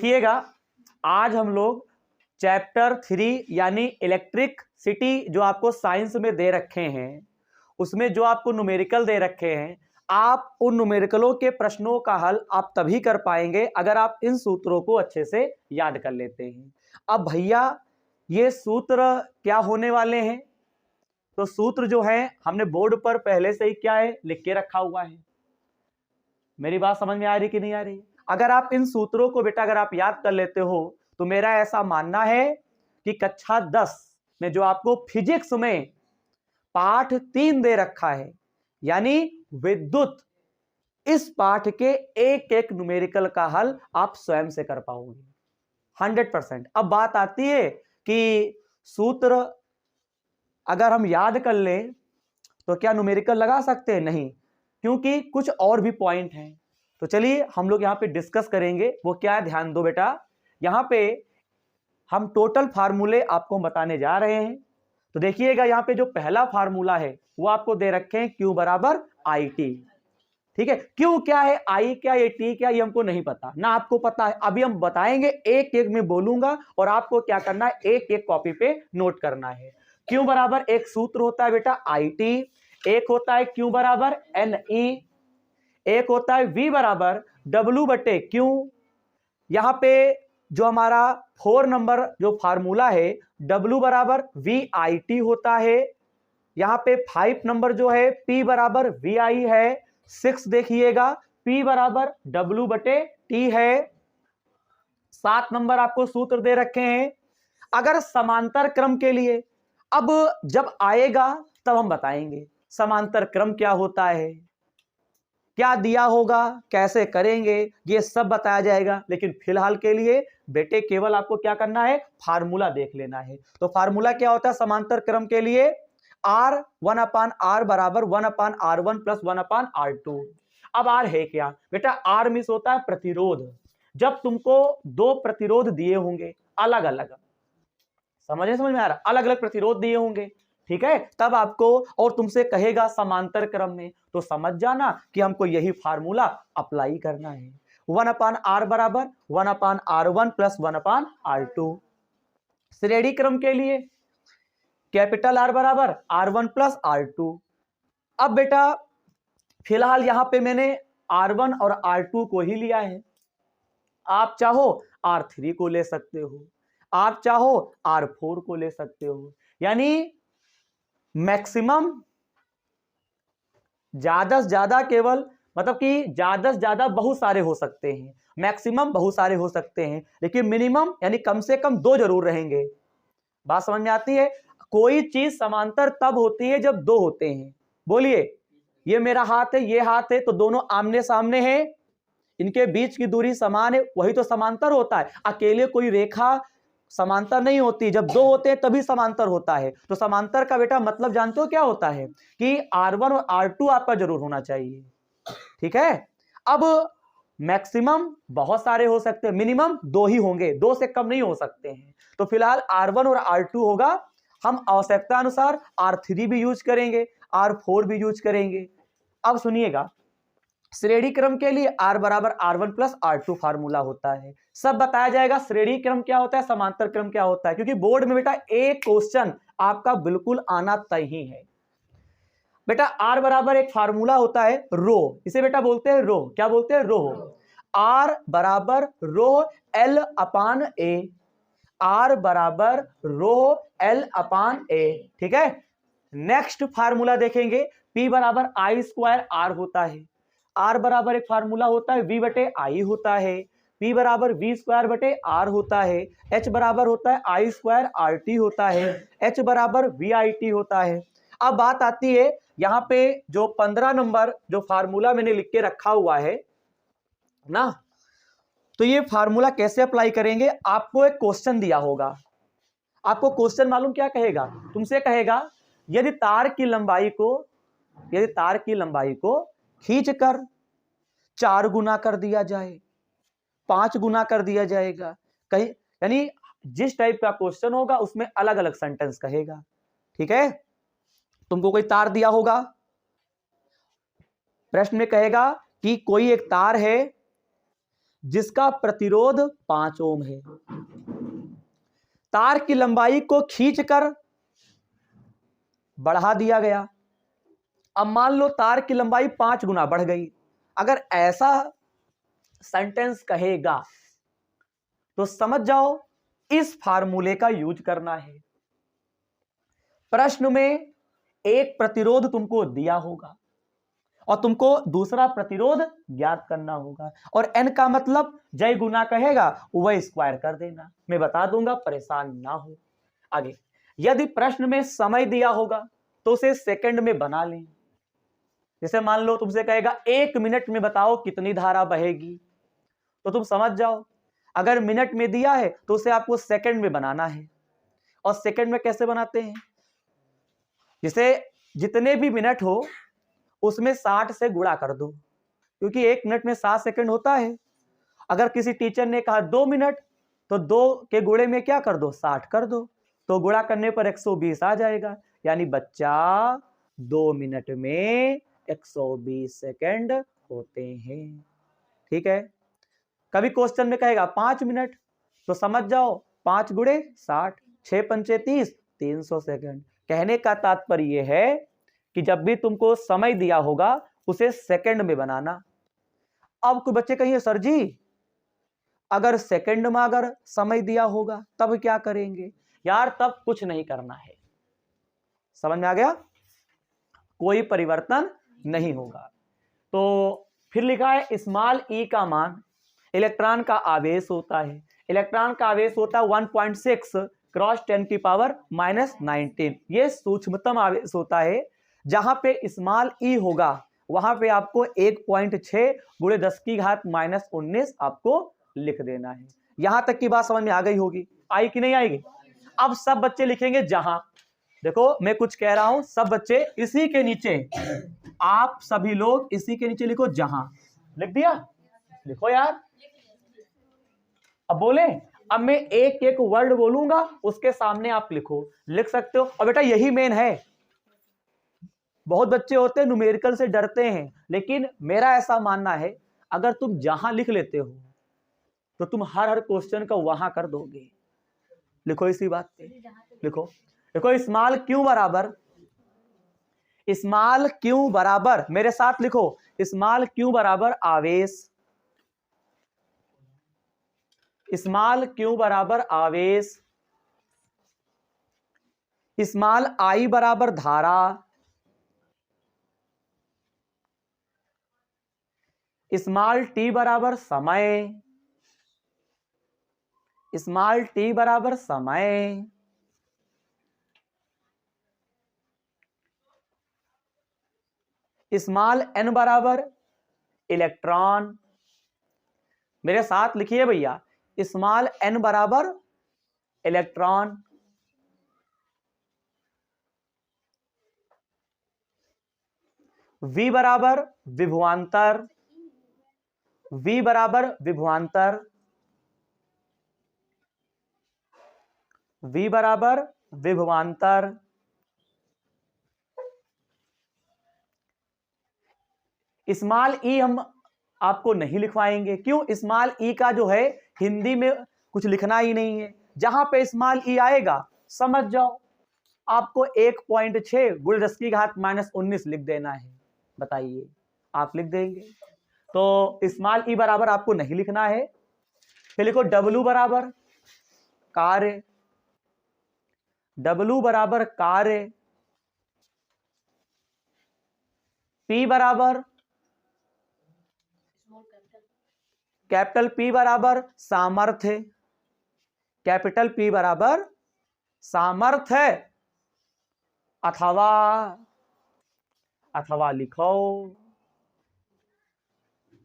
देखिएगा, आज हम लोग चैप्टर 3 यानी इलेक्ट्रिक सिटी जो आपको साइंस में दे रखे हैं, उसमें जो आपको न्यूमेरिकल दे रखे हैं, आप उन न्यूमेरिकलों के प्रश्नों का हल आप तभी कर पाएंगे अगर आप इन सूत्रों को अच्छे से याद कर लेते हैं। अब भैया ये सूत्र क्या होने वाले हैं? तो सूत्र जो है हमने बोर्ड पर पहले से ही क्या है लिख के रखा हुआ है। मेरी बात समझ में आ रही कि नहीं आ रही? अगर आप इन सूत्रों को बेटा अगर आप याद कर लेते हो तो मेरा ऐसा मानना है कि कक्षा 10 में जो आपको फिजिक्स में पाठ 3 दे रखा है यानी विद्युत, इस पाठ के एक एक न्यूमेरिकल का हल आप स्वयं से कर पाओगे 100%। अब बात आती है कि सूत्र अगर हम याद कर लें तो क्या न्यूमेरिकल लगा सकते हैं? नहीं, क्योंकि कुछ और भी पॉइंट हैं। तो चलिए हम लोग यहां पे डिस्कस करेंगे, वो क्या है ध्यान दो बेटा। यहां पे हम टोटल फार्मूले आपको बताने जा रहे हैं। तो देखिएगा यहां पे जो पहला फार्मूला है वो आपको दे रखे हैं Q बराबर आई टी। ठीक है, क्यों क्या है, आई क्या, ये टी क्या, ये हमको नहीं पता ना, आपको पता है। अभी हम बताएंगे, एक एक में बोलूंगा और आपको क्या करना है, एक एक कॉपी पे नोट करना है। क्यों बराबर एक सूत्र होता है बेटा आई टी, एक होता है क्यू बराबर एन ई, एक होता है वी बराबर डब्ल्यू बटे क्यू। यहां पे जो हमारा 4 नंबर जो फार्मूला है W बराबर वी आई टी होता है। यहां पे 5 नंबर जो है P बराबर वी आई है। 6 देखिएगा P बराबर W बटे T है। 7 नंबर आपको सूत्र दे रखे हैं। अगर समांतर क्रम के लिए, अब जब आएगा तब हम बताएंगे समांतर क्रम क्या होता है, क्या दिया होगा, कैसे करेंगे, ये सब बताया जाएगा। लेकिन फिलहाल के लिए बेटे केवल आपको क्या करना है, फार्मूला देख लेना है। तो फार्मूला क्या होता है समांतर क्रम के लिए, R 1/R बराबर 1/R1 प्लस 1/R2। अब R है क्या बेटा, R मीन्स होता है प्रतिरोध। जब तुमको दो प्रतिरोध दिए होंगे अलग अलग, समझ में आ रहा, अलग अलग प्रतिरोध दिए होंगे, ठीक है, तब आपको और तुमसे कहेगा समांतर क्रम में, तो समझ जाना कि हमको यही फार्मूला अप्लाई करना है। 1/R बराबर 1/R1 प्लस 1/R2। श्रेणी क्रम के लिए कैपिटल R बराबर R1 प्लस R2। अब बेटा फिलहाल यहां पे मैंने R1 और R2 को ही लिया है, आप चाहो R3 को ले सकते हो, आप चाहो R4 को ले सकते हो। यानी मैक्सिमम ज्यादा से ज्यादा केवल मतलब कि ज्यादा से ज्यादा बहुत सारे हो सकते हैं, मैक्सिमम बहुत सारे हो सकते हैं, लेकिन मिनिमम यानी कम से कम 2 जरूर रहेंगे। बात समझ में आती है? कोई चीज समांतर तब होती है जब 2 होते हैं। बोलिए, ये मेरा हाथ है, ये हाथ है, तो दोनों आमने सामने हैं, इनके बीच की दूरी समान है, वही तो समांतर होता है। अकेले कोई रेखा समांतर नहीं होती, जब 2 होते हैं तभी समांतर होता है। तो समांतर का बेटा मतलब जानते हो क्या होता है कि R1 और R2 आपका जरूर होना चाहिए, ठीक है। अब मैक्सिमम बहुत सारे हो सकते हैं, मिनिमम 2 ही होंगे, 2 से कम नहीं हो सकते हैं। तो फिलहाल R1 और R2 होगा, हम आवश्यकता अनुसार R3 भी यूज करेंगे, R4 भी यूज करेंगे। अब सुनिएगा, श्रेणी क्रम के लिए R बराबर R1 प्लस R2 फार्मूला होता है, सब बताया जाएगा। श्रेणी क्रम क्या होता है, समांतर क्रम क्या होता है, क्योंकि बोर्ड में बेटा एक क्वेश्चन आपका बिल्कुल आना तय ही है। बेटा R बराबर एक फार्मूला होता है रो, इसे बेटा बोलते हैं रो, क्या बोलते हैं, रो। R बराबर रो L अपान ए, R बराबर रो L अपान ए, ठीक है। नेक्स्ट फार्मूला देखेंगे, P बराबर आई स्क्वायर R होता है, R बराबर एक फार्मूला होता है V बटे आई होता है, P बराबर V स्क्वायर बटे R होता है, H बराबर होता है आई स्क्वायर RT होता है, H बराबर VIT होता है। अब बात आती है यहां पे जो 15 नंबर जो फार्मूला मैंने लिख के रखा हुआ है ना, तो ये फार्मूला कैसे अप्लाई करेंगे, आपको एक क्वेश्चन दिया होगा, आपको क्वेश्चन मालूम क्या कहेगा, तुमसे कहेगा यदि तार की लंबाई को खींचकर 4 गुना कर दिया जाए, 5 गुना कर दिया जाएगा, कहीं यानी जिस टाइप का क्वेश्चन होगा उसमें अलग अलग सेंटेंस कहेगा, ठीक है। तुमको कोई तार दिया होगा, प्रश्न में कहेगा कि कोई एक तार है जिसका प्रतिरोध 5 ओम है। तार की लंबाई को खींचकर बढ़ा दिया गया। अब मान लो तार की लंबाई 5 गुना बढ़ गई। अगर ऐसा सेंटेंस कहेगा तो समझ जाओ इस फार्मूले का यूज करना है। प्रश्न में एक प्रतिरोध तुमको दिया होगा और तुमको दूसरा प्रतिरोध ज्ञात करना होगा, और n का मतलब जय गुना कहेगा वह स्क्वायर कर देना। मैं बता दूंगा, परेशान ना हो। आगे, यदि प्रश्न में समय दिया होगा तो उसे सेकंड में बना लें। जैसे मान लो तुमसे कहेगा 1 मिनट में बताओ कितनी धारा बहेगी, तो तुम समझ जाओ अगर मिनट में दिया है तो उसे आपको सेकंड में बनाना है। और सेकंड में कैसे बनाते हैं, जिसे जितने भी मिनट हो उसमें 60 से गुणा कर दो, क्योंकि 1 मिनट में 60 सेकंड होता है। अगर किसी टीचर ने कहा 2 मिनट तो 2 के गुणे में क्या कर दो, 60 कर दो, तो गुणा करने पर 120 आ जाएगा। यानी बच्चा 2 मिनट में 120 सेकंड होते हैं। ठीक है। कभी क्वेश्चन में कहेगा 5 मिनट तो समझ जाओ 5 गुणे 60, 6 पंचे 30, 300 सेकंड। कहने का तात्पर्य यह है कि जब भी तुमको समय दिया होगा उसे सेकंड में बनाना। अब कोई बच्चे कहिए सर जी अगर सेकंड में अगर समय दिया होगा तब क्या करेंगे? यार तब कुछ नहीं करना है। समझ में आ गया? कोई परिवर्तन नहीं होगा। तो फिर लिखा है स्मॉल ई का मान, इलेक्ट्रॉन का आवेश होता है। इलेक्ट्रॉन का आवेश होता है 1.6 क्रॉस 10 की पावर -19। ये सूक्ष्मतम आवेश होता है। जहां पे स्मॉल ई होगा वहां पे आपको 1.6 गुणे 10 की घात -19 आपको लिख देना है। यहां तक की बात समझ में आ गई होगी, आई कि नहीं आएगी? अब सब बच्चे लिखेंगे जहां। देखो मैं कुछ कह रहा हूं, सब बच्चे इसी के नीचे, आप सभी लोग इसी के नीचे लिखो जहां। लिख दिया? लिखो यार। अब बोले, अब मैं एक एक वर्ड बोलूंगा उसके सामने आप लिखो, लिख सकते हो। और बेटा यही मेन है, बहुत बच्चे होते हैं न्यूमेरिकल से डरते हैं, लेकिन मेरा ऐसा मानना है अगर तुम जहां लिख लेते हो तो तुम हर क्वेश्चन का वहां कर दोगे। लिखो इसी बात पे, लिखो देखो स्मॉल क्यू बराबर, स्मॉल क्यू बराबर, मेरे साथ लिखो, स्मॉल क्यू बराबर आवेश, स्मॉल क्यू बराबर आवेश, स्मॉल आई बराबर धारा, स्मॉल टी बराबर समय, स्मॉल टी बराबर समय, स्मॉल एन बराबर इलेक्ट्रॉन। मेरे साथ लिखिए भैया, स्मॉल एन बराबर इलेक्ट्रॉन, V बराबर विभवांतर, V बराबर विभवांतर, V बराबर विभवांतर, स्मॉल ई हम आपको नहीं लिखवाएंगे। क्यों? स्मॉल ई का जो है हिंदी में कुछ लिखना ही नहीं है। जहां पे स्मॉल ई आएगा समझ जाओ आपको 1.6 गुणे 10 की घात -19 लिख देना है। बताइए, आप लिख देंगे? तो स्मॉल ई बराबर आपको नहीं लिखना है। फिर लिखो W बराबर कार्य, W बराबर कार्य, P बराबर कैपिटल P बराबर सामर्थ्य, कैपिटल P बराबर सामर्थ्य, अथवा लिखो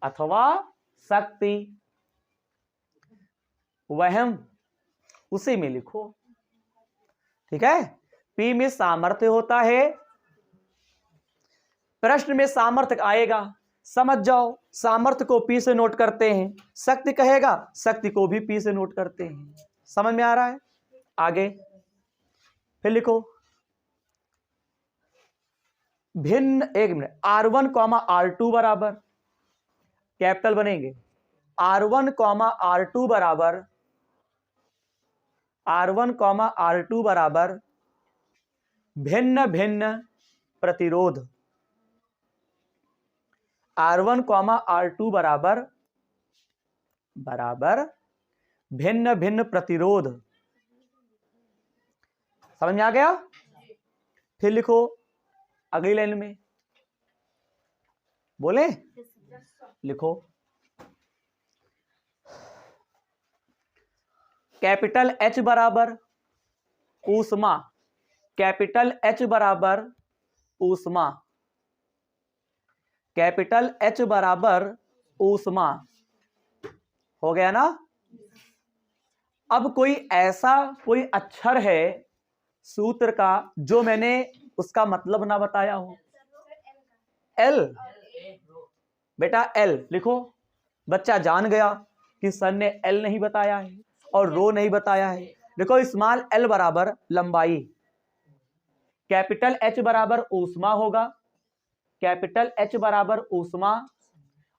अथवा शक्ति, वहम उसी में लिखो। ठीक है। P में सामर्थ्य होता है, प्रश्न में सामर्थ्य आएगा, समझ जाओ सामर्थ्य को P से नोट करते हैं, शक्ति कहेगा शक्ति को भी P से नोट करते हैं। समझ में आ रहा है? आगे फिर लिखो भिन्न, एक मिनट, R1, R2 बराबर कैपिटल बनेंगे R1 R2 बराबर भिन्न भिन्न प्रतिरोध। R1 R2 बराबर भिन्न भिन्न प्रतिरोध। समझ में आ गया? फिर लिखो अगली लाइन में, बोले लिखो कैपिटल H बराबर ऊष्मा, कैपिटल H बराबर ऊष्मा, कैपिटल H बराबर ऊष्मा। हो गया ना? अब कोई ऐसा कोई अक्षर है सूत्र का जो मैंने उसका मतलब ना बताया हो। L, बेटा L लिखो। बच्चा जान गया कि सर ने L नहीं बताया है और रो नहीं बताया है। देखो स्मॉल l बराबर लंबाई, कैपिटल H बराबर ऊष्मा होगा, कैपिटल H बराबर ऊष्मा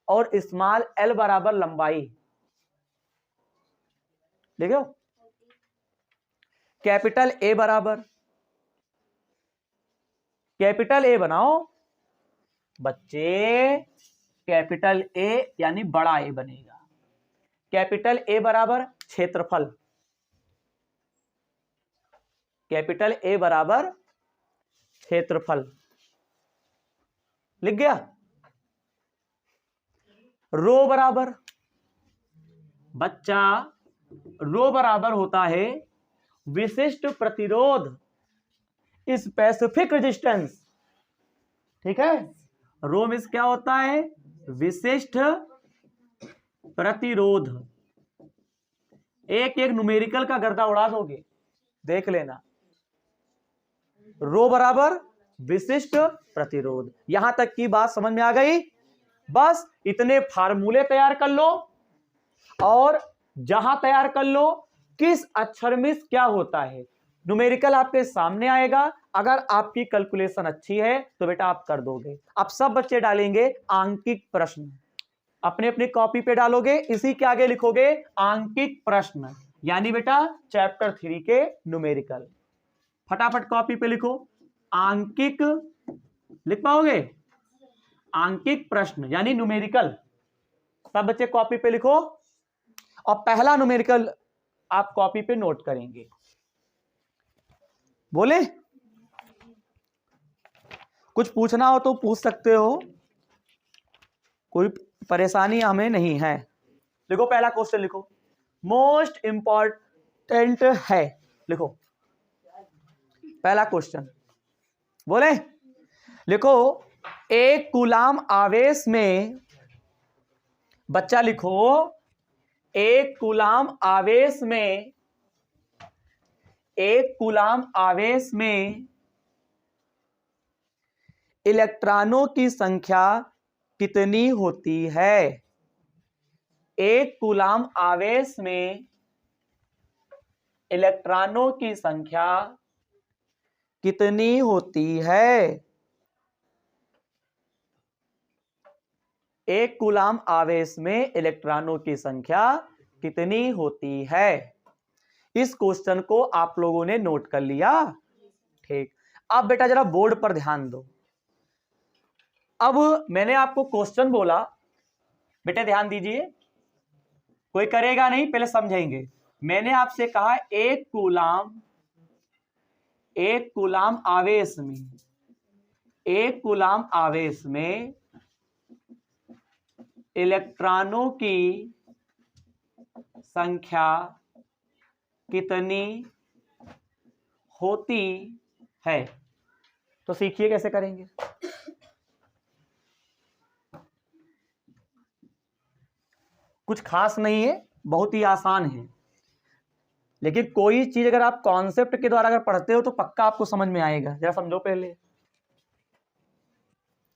और स्मॉल l बराबर लंबाई। देखो कैपिटल A बराबर, कैपिटल A बनाओ बच्चे, कैपिटल A यानी बड़ा A बनेगा। कैपिटल A बराबर क्षेत्रफल, कैपिटल A बराबर क्षेत्रफल। लिख गया? रो बराबर, बच्चा रो बराबर होता है विशिष्ट प्रतिरोध, स्पेसिफिक रेजिस्टेंस। ठीक है? रो में क्या होता है? विशिष्ट प्रतिरोध। एक एक न्यूमेरिकल का गर्दा उड़ा दोगे, देख लेना। रो बराबर विशिष्ट प्रतिरोध। यहां तक की बात समझ में आ गई? बस इतने फार्मूले तैयार कर लो और जहां तैयार कर लो किस अक्षर में क्या होता है, न्यूमेरिकल आपके सामने आएगा। अगर आपकी कैलकुलेशन अच्छी है तो बेटा आप कर दोगे। आप सब बच्चे डालेंगे आंकिक प्रश्न, अपने अपने कॉपी पे डालोगे, इसी के आगे लिखोगे आंकिक प्रश्न, यानी बेटा चैप्टर 3 के न्यूमेरिकल। फटाफट कॉपी पे लिखो आंकिक, लिख पाओगे? आंकिक प्रश्न यानी न्यूमेरिकल। सब बच्चे कॉपी पे लिखो और पहला न्यूमेरिकल आप कॉपी पे नोट करेंगे। बोले कुछ पूछना हो तो पूछ सकते हो, कोई परेशानी हमें नहीं है। लिखो पहला क्वेश्चन, लिखो मोस्ट इंपॉर्टेंट है। लिखो पहला क्वेश्चन, बोले लिखो एक कूलाम आवेश में, बच्चा लिखो एक कूलाम आवेश में, एक कूलाम आवेश में इलेक्ट्रॉनों की संख्या कितनी होती है? एक कूलाम आवेश में इलेक्ट्रॉनों की संख्या कितनी होती है? एक कूलाम आवेश में इलेक्ट्रॉनों की संख्या कितनी होती है? इस क्वेश्चन को आप लोगों ने नोट कर लिया? ठीक। अब बेटा जरा बोर्ड पर ध्यान दो। अब मैंने आपको क्वेश्चन बोला, बेटा ध्यान दीजिए, कोई करेगा नहीं, पहले समझेंगे। मैंने आपसे कहा एक कूलाम आवेश में, एक कूलाम आवेश में इलेक्ट्रॉनों की संख्या कितनी होती है? तो सीखिए कैसे करेंगे। कुछ खास नहीं है, बहुत ही आसान है, लेकिन कोई चीज अगर आप कॉन्सेप्ट के द्वारा अगर पढ़ते हो तो पक्का आपको समझ में आएगा। जरा समझो पहले,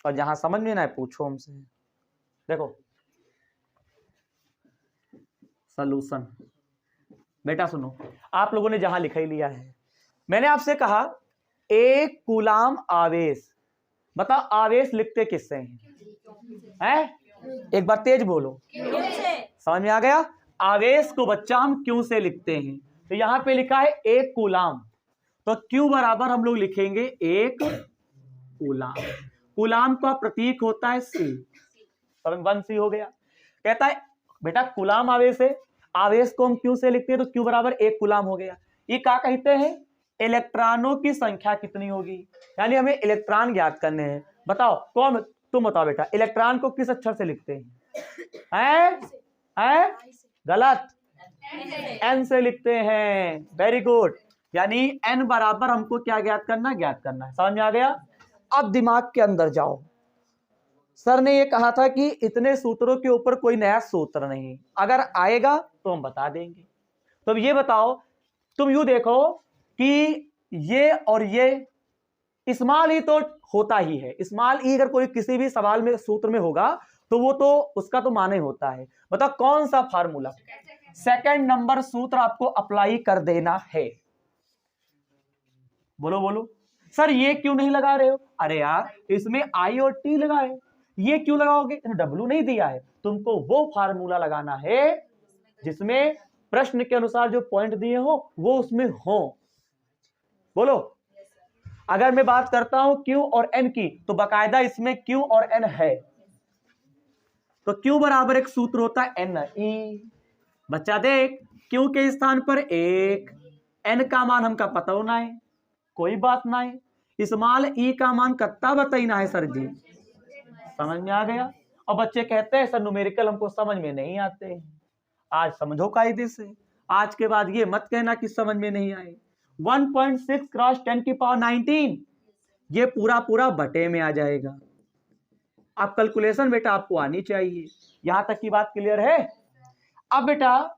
और जहां समझ में ना आए पूछो हमसे। देखो सॉल्यूशन, बेटा सुनो, आप लोगों ने जहां लिखा ही लिया है। मैंने आपसे कहा एक कूलाम आवेश, बताओ आवेश लिखते किससे हैं? एक बार तेज बोलो। समझ में आ गया। आवेश को बच्चा हम क्यू से लिखते हैं, तो यहां पे लिखा है 1 कूलाम, तो क्यू बराबर हम लोग लिखेंगे 1 कूलाम। कूलाम का प्रतीक होता है सी, 1C हो गया। कहता है बेटा कूलाम आवेश है, आवेश को हम क्यू से लिखते हैं, तो क्यू बराबर 1 कूलाम हो गया। ये क्या कहते हैं, इलेक्ट्रॉनों की संख्या कितनी होगी, यानी हमें इलेक्ट्रॉन ज्ञात करने हैं। बताओ कौन, तुम बताओ बेटा इलेक्ट्रॉन को किस अक्षर से लिखते हैं? गलत, एन से लिखते हैं। वेरी गुड, यानी एन बराबर हमको क्या ज्ञात करना है, समझ में आ गया। अब दिमाग के अंदर जाओ, सर ने ये कहा था कि इतने सूत्रों के ऊपर कोई नया सूत्र नहीं, अगर आएगा तो हम बता देंगे। तो अब ये बताओ, तुम यूं देखो कि ये और ये स्मॉल ई तो होता ही है, स्मॉल ई अगर कोई किसी भी सवाल में सूत्र में होगा तो वो तो उसका तो माने होता है। बताओ कौन सा फार्मूला, सेकंड नंबर सूत्र आपको अप्लाई कर देना है। बोलो बोलो सर ये क्यों नहीं लगा रहे हो, अरे यार इसमें आई और टी लगा है, ये क्यों लगाओगे, डब्ल्यू नहीं दिया है। तुमको वो फार्मूला लगाना है जिसमें प्रश्न के अनुसार जो पॉइंट दिए हो वो उसमें हो। बोलो, अगर मैं बात करता हूं Q और N की, तो बकायदा इसमें Q और N है, तो Q बराबर एक सूत्र होता है NE। बच्चा देख, Q के स्थान पर 1, N का मान हमका पता होना है, कोई बात ना है। स्मॉल ई का मान कितना बताइना है सर जी, समझ में आ गया। और बच्चे कहते हैं सर न्यूमेरिकल हमको समझ में नहीं आते हैं। आज समझो कायदे से, आज के बाद ये मत कहना कि समझ में नहीं आए। 1.6 क्रॉस 10 की पावर 19, ये पूरा पूरा बटे में आ जाएगा। अब कैलकुलेशन बेटा आपको आनी चाहिए, यहां तक की बात क्लियर है। अब बेटा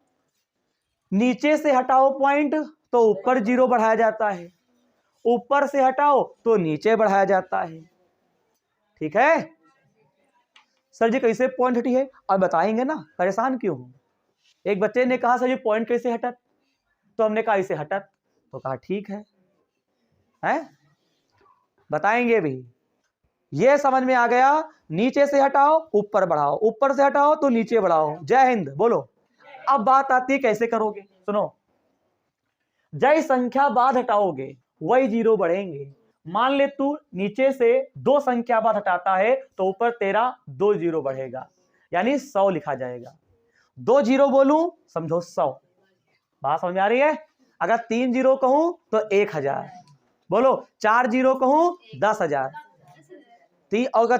नीचे से हटाओ पॉइंट तो ऊपर 0 बढ़ाया जाता है, ऊपर से हटाओ तो नीचे बढ़ाया जाता है, ठीक है। सर जी कैसे पॉइंट हटी है, अब बताएंगे ना, परेशान क्यों हो। एक बच्चे ने कहा सर जी पॉइंट कैसे हटत, तो हमने कहा इसे हटत, तो कहा ठीक है, बताएंगे भी। ये समझ में आ गया, नीचे से हटाओ ऊपर बढ़ाओ, ऊपर से हटाओ तो नीचे बढ़ाओ। जय हिंद बोलो। अब बात आती है कैसे करोगे, सुनो। जय संख्या बाद हटाओगे वही 0 बढ़ेंगे। मान ले तू नीचे से 2 संख्या बाद हटाता है तो ऊपर तेरा 2 0 बढ़ेगा, यानी 100 लिखा जाएगा। 2 0 बोलूं समझो 100, बात समझ में आ रही है। अगर 3 0 कहूं तो 1000, बोलो 4 0 कहूं 10,000, अगर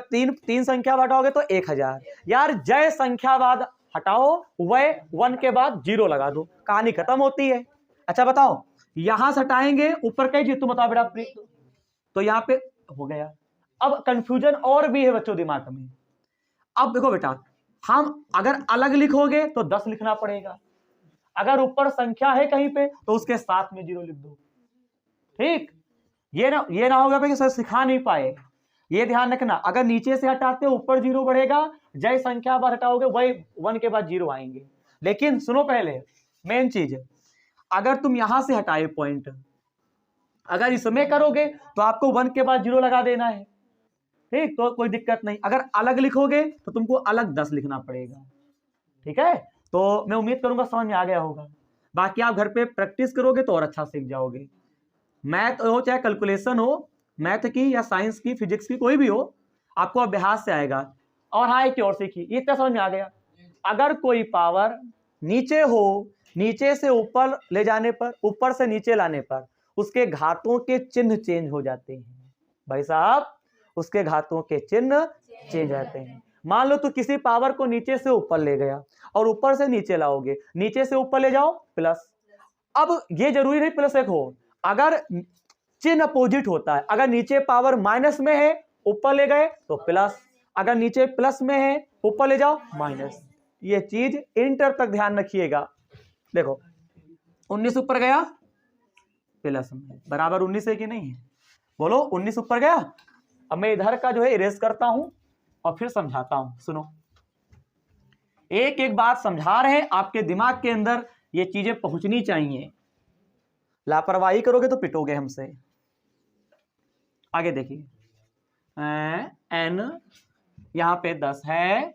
तीन संख्या हटाओगे तो 1000। यार जय संख्या बाद हटाओ, वह 1 के बाद 0 लगा दो, कहानी खत्म होती है। अच्छा बताओ यहां से हटाएंगे ऊपर कहीं तुम बताओ बेटा, तो यहां पे हो गया। अब कंफ्यूजन और भी है बच्चों दिमाग में। अब देखो बेटा, हम अगर अलग लिखोगे तो 10 लिखना पड़ेगा, अगर ऊपर संख्या है कहीं पे तो उसके साथ में 0 लिख दो, ठीक। ये ना होगा कि सर सिखा नहीं पाए, ये ध्यान रखना। अगर नीचे से हटाते हो ऊपर 0 बढ़ेगा, जय संख्या बाद हटाओगे वही 1 के बाद 0 आएंगे। लेकिन सुनो पहले मेन चीज, अगर तुम यहां से हटाए पॉइंट, अगर इसमें करोगे तो आपको 1 के बाद 0 लगा देना है, ठीक, तो कोई दिक्कत नहीं। अगर अलग लिखोगे तो तुमको अलग 10 लिखना पड़ेगा, ठीक है। तो मैं उम्मीद करूंगा समझ में आ गया होगा। बाकी आप घर पे प्रैक्टिस करोगे तो और अच्छा सीख जाओगे। मैथ हो चाहे कैलकुलेशन हो, मैथ की या साइंस की, फिजिक्स की, कोई भी हो, आपको अभ्यास से आएगा। और हाँ एक और सीखी, ये इतना समझ में आ गया, अगर कोई पावर नीचे हो, नीचे से ऊपर ले जाने पर, ऊपर से नीचे लाने पर उसके घातों के चिन्ह चेंज हो जाते हैं। भाई साहब उसके घातों के चिन्ह चेंज आते हैं। मान लो तो किसी पावर को नीचे से ऊपर ले गया और ऊपर से नीचे लाओगे, नीचे से ऊपर ले जाओ प्लस। अब ये जरूरी नहीं प्लस 1 हो, अगर चिन्ह अपोजिट होता है, अगर नीचे पावर माइनस में है ऊपर ले गए तो प्लस, अगर नीचे प्लस में है ऊपर ले जाओ माइनस। ये चीज इंटर तक ध्यान रखिएगा। देखो 19 ऊपर गया प्लस में बराबर 19 है कि नहीं है, बोलो 19 ऊपर गया। अब मैं इधर का जो है इरेज करता हूं और फिर समझाता हूं, सुनो। एक एक बात समझा रहे हैं, आपके दिमाग के अंदर ये चीजें पहुंचनी चाहिए। लापरवाही करोगे तो पिटोगे हमसे। आगे देखिए, n यहां पे 10 है,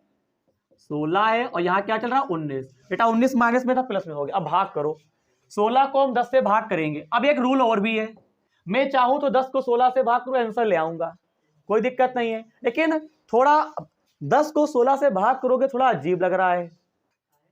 16 है और यहाँ क्या चल रहा है 19। बेटा 19 माइनस में था प्लस में हो गया। अब भाग करो, 16 को हम 10 से भाग करेंगे। अब एक रूल और भी है, मैं चाहूं तो 10 को 16 से भाग करूं, आंसर ले आऊंगा, कोई दिक्कत नहीं है। लेकिन थोड़ा 10 को 16 से भाग करोगे थोड़ा अजीब लग रहा है,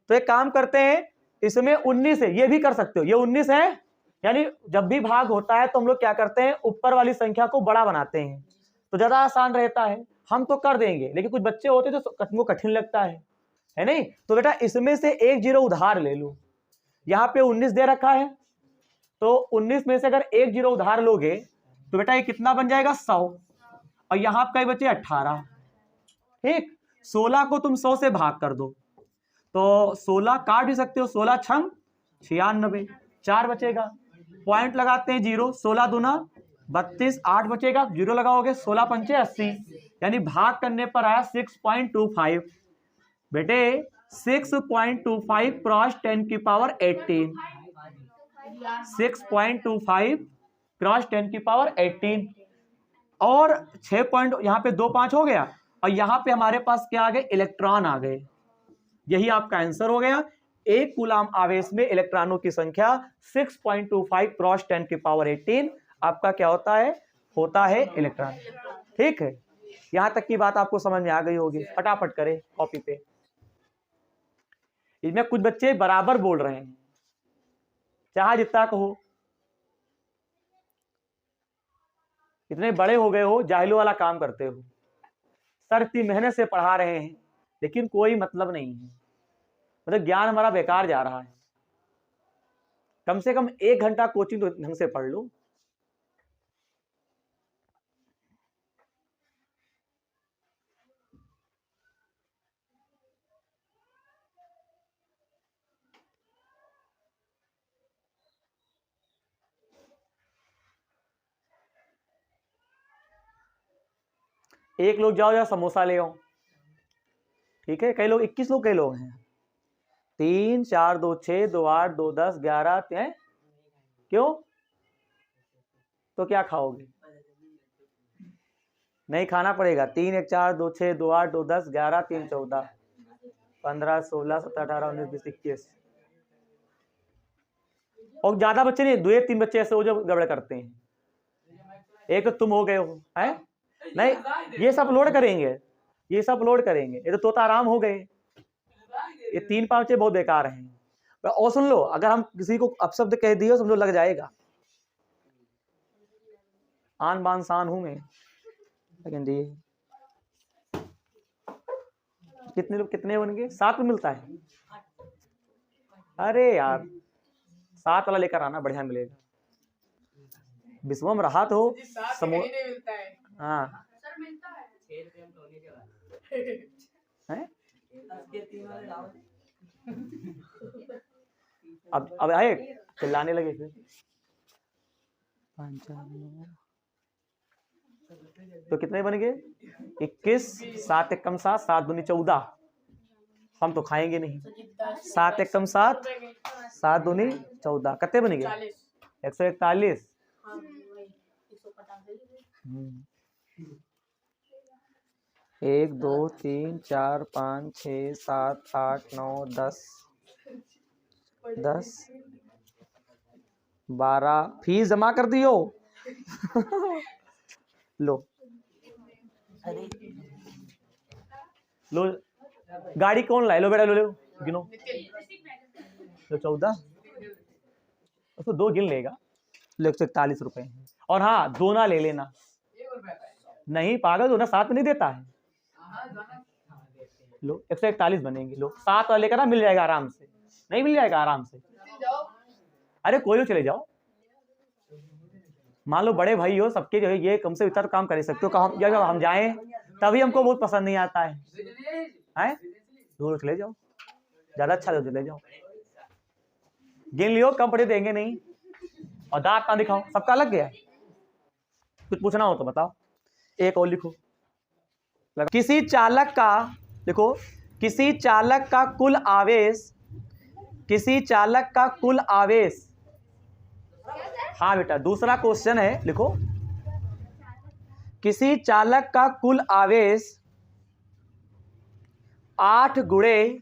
तो एक काम करते हैं, इसमें 19 है, ये भी कर सकते हो, ये 19 है, यानी जब भी भाग होता है तो हम लोग क्या करते हैं, ऊपर वाली संख्या को बड़ा बनाते हैं, तो ज्यादा आसान रहता है। हम तो कर देंगे, लेकिन कुछ बच्चे होते हैं तो कठिन लगता है नहीं। तो बेटा इसमें से एक जीरो उधार ले लो, यहाँ पे 19 दे रखा है, तो 19 में से अगर एक जीरो उधार लोगे तो बेटा ये कितना बन जाएगा 100, और यहाँ पे बचे 18। ठीक, 16 को तुम 100 से भाग कर दो तो 16 काट भी सकते हो, 16 छंग 96, 4 बचेगा, पॉइंट लगाते हैं जीरो, 16 दूना 32, 8 बचेगा, जीरो लगाओगे, 16 पंचे 80, यानी भाग करने पर आया 6.25। बेटे 6.25 क्रॉस 10 की पावर 18, 6.25 क्रॉस 10 की पावर 18, और 6 पॉइंट यहाँ पे 2 5 हो गया, और यहाँ पे हमारे पास क्या आ गए, इलेक्ट्रॉन आ गए। यही आपका आंसर हो गया। एक कूलाम आवेश में इलेक्ट्रॉनों की संख्या 6.25 क्रॉस 10 की पावर 18 आपका क्या होता है इलेक्ट्रॉन। ठीक है, यहां तक की बात आपको समझ में आ गई होगी। फटाफट करें कॉपी पे। इसमें कुछ बच्चे बराबर बोल रहे हैं, चाहे जितना कहो, इतने बड़े हो गए हो, जाहिलों वाला काम करते हो। सर इतनी मेहनत से पढ़ा रहे हैं लेकिन कोई मतलब नहीं है, मतलब ज्ञान हमारा बेकार जा रहा है। कम से कम 1 घंटा कोचिंग तो ढंग से पढ़ लो। एक लोग जाओ या समोसा ले आओ, ठीक है। कई लोग 21 लोग, कई लोग हैं 3 4 2 6 2 8 2 10 11 हैं। क्यों, तो क्या खाओगे, नहीं खाना पड़ेगा। 3 1 4 2 6 2 8 2 10 11 3 14 15 16 17 18 19 20 21, और ज्यादा बच्चे नहीं, 2 3 बच्चे ऐसे हो जो गड़बड़ करते हैं। एक तो तुम हो गए हो, है नहीं, ये सब लोड करेंगे, ये सब लोड करेंगे। ये तो तोता आराम हो गए, ये 3 5 बहुत बेकार हैं। और सुन लो, अगर हम किसी को अपशब्द कह दिए समझो लग जाएगा। आन बान शान हूं मैं, लेकिन कितने लोग, कितने बन गए, 7 में मिलता है। अरे यार 7 वाला लेकर आना, बढ़िया मिलेगा। विश्वम रहा तो समो, हाँ है? अब आए चिल्लाने लगे फिर। तो कितने बन गए, 21, 7 1 कम 7 7 दूनी 14। हम तो खाएंगे नहीं, 7 1 कम 7 7 दूनी 14, कितने बन गए 141। 1 2 3 4 5 6 7 8 9 10 10 12 फीस जमा कर दियो। लो लो, गाड़ी कौन लाए, लो बेटा लो, गिनो लो, 14, उसको 2 गिन लेगा। लो 141 रुपए। और हाँ दोना ले लेना, नहीं पागल, दोना 7 में नहीं देता है। लो 141 बनेंगे। लो 7 वाले का ना मिल जाएगा आराम से, नहीं मिल जाएगा आराम से। अरे कोई लोग चले जाओ, मान लो बड़े भाई हो सबके, जो है ये कम से इतना तो काम कर सकते हो। जब हम जाएं तभी हमको बहुत पसंद नहीं आता है, दूर चले जाओ, ज्यादा अच्छा तो चले जाओ। गिन लियो, कम पड़े देंगे नहीं। और दांत ना दिखाओ, सबका लग गया। कुछ पूछना हो तो बताओ। एक और लिखो, किसी चालक का, देखो किसी चालक का कुल आवेश, किसी चालक का कुल आवेश, हाँ बेटा दूसरा क्वेश्चन है, लिखो किसी चालक का कुल आवेश 8 गुणे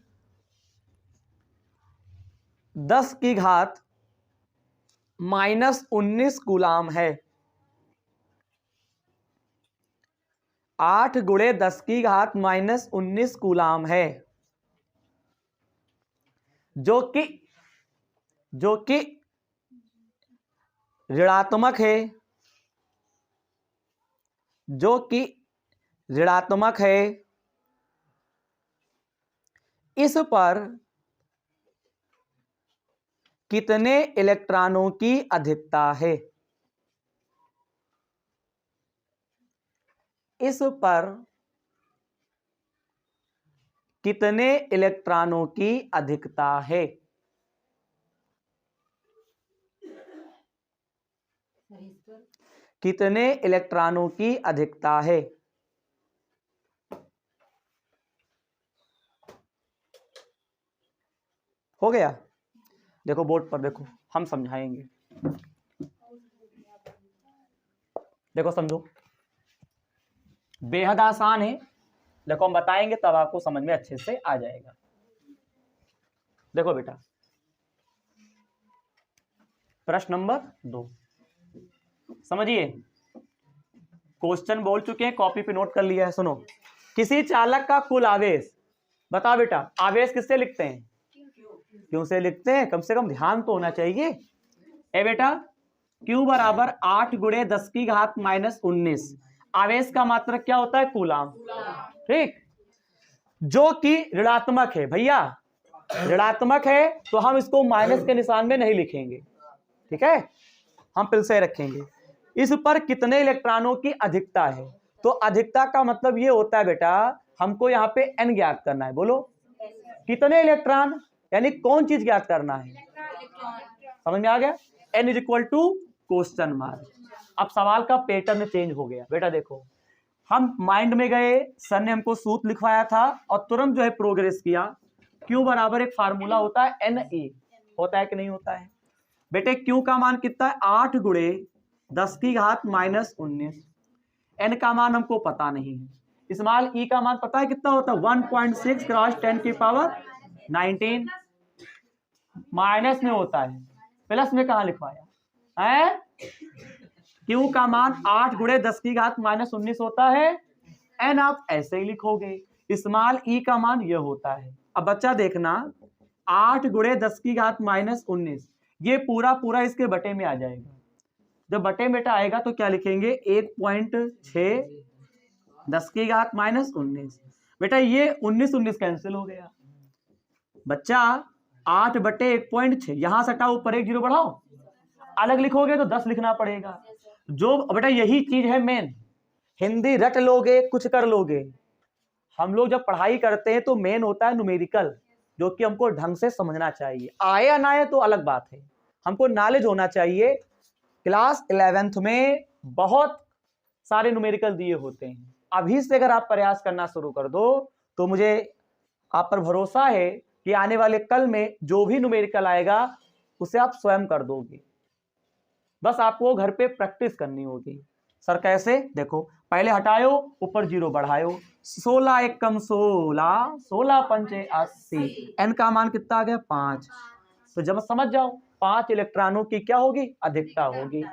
10 की घात -19 कूलाम है। 8 गुणे 10 की घात -19 कूलाम है, जो कि ऋणात्मक है, जो कि ऋणात्मक है। इस पर कितने इलेक्ट्रॉनों की अधिकता है? इस पर कितने इलेक्ट्रॉनों की अधिकता है? कितने इलेक्ट्रॉनों की अधिकता है? हो गया? देखो बोर्ड पर देखो, हम समझाएंगे। देखो समझो, बेहद आसान है। देखो हम बताएंगे तब आपको समझ में अच्छे से आ जाएगा। देखो बेटा, प्रश्न नंबर 2 समझिए। क्वेश्चन बोल चुके हैं, कॉपी पे नोट कर लिया है। सुनो, किसी चालक का कुल आवेश, बताओ बेटा, आवेश किससे लिखते हैं? क्यों से लिखते हैं? कम से कम ध्यान तो होना चाहिए। ए बेटा, Q बराबर 8 गुणे 10 की घात -19। आवेश का मात्रक क्या होता है? कूलाम। ठीक, जो कि ऋणात्मक है। भैया ऋणात्मक है तो हम इसको माइनस के निशान में नहीं लिखेंगे, ठीक है, हम फिर से रखेंगे। इस पर कितने इलेक्ट्रॉनों की अधिकता है? तो अधिकता का मतलब ये होता है बेटा, हमको यहाँ पे n ज्ञात करना है। बोलो कितने इलेक्ट्रॉन, यानी कौन चीज ज्ञात करना है? समझ में आ गया? n is equal to question mark. अब सवाल का पैटर्न चेंज हो गया। बेटा देखो, हम माइंड में गए, सर ने हमको सूत्र लिखवाया था और तुरंत जो है प्रोग्रेस किया। Q बराबर एक फार्मूला होता है NE, होता है कि नहीं होता है? बेटे Q का मान कितना है? 8 गुणे 10 की घात -19। N का मान हमको पता नहीं है। स्मॉल E का मान पता है कितना होता है? 1.6 क्रॉस 10 की पावर 19। माइनस में होता है, प्लस में कहा लिखवाया है? Q का मान 8 गुणे 10 की घात -19 होता है। N आप ऐसे ही लिखोगे। स्मॉल E का मान यह होता है। अब बच्चा देखना, 8 गुणे 10 की घात -19, ये पूरा पूरा इसके बटे में आ जाएगा। जब बटे में आएगा तो क्या लिखेंगे? 1.6 10 की घात -19। बेटा ये 19 कैंसिल हो गया। बच्चा 8 बटे 1.6, यहां से हटाओ, ऊपर 1 जीरो बढ़ाओ, अलग लिखोगे तो 10 लिखना पड़ेगा। जो बेटा यही चीज है मेन, हिंदी रट लोगे कुछ कर लोगे। हम लोग जब पढ़ाई करते हैं तो मेन होता है न्यूमेरिकल, जो कि हमको ढंग से समझना चाहिए। आए या ना आए तो अलग बात है, हमको नॉलेज होना चाहिए। क्लास 11th में बहुत सारे न्यूमेरिकल दिए होते हैं। अभी से अगर आप प्रयास करना शुरू कर दो तो मुझे आप पर भरोसा है कि आने वाले कल में जो भी न्यूमेरिकल आएगा उसे आप स्वयं कर दोगे। बस आपको घर पे प्रैक्टिस करनी होगी। सर कैसे? देखो, पहले हटायो, ऊपर जीरो बढ़ायो। 16 1 कम 16, 16 पंचे 80। N का मान कितना आ गया? 5। तो जब समझ जाओ 5 इलेक्ट्रॉनों की क्या होगी? अधिकता होगी।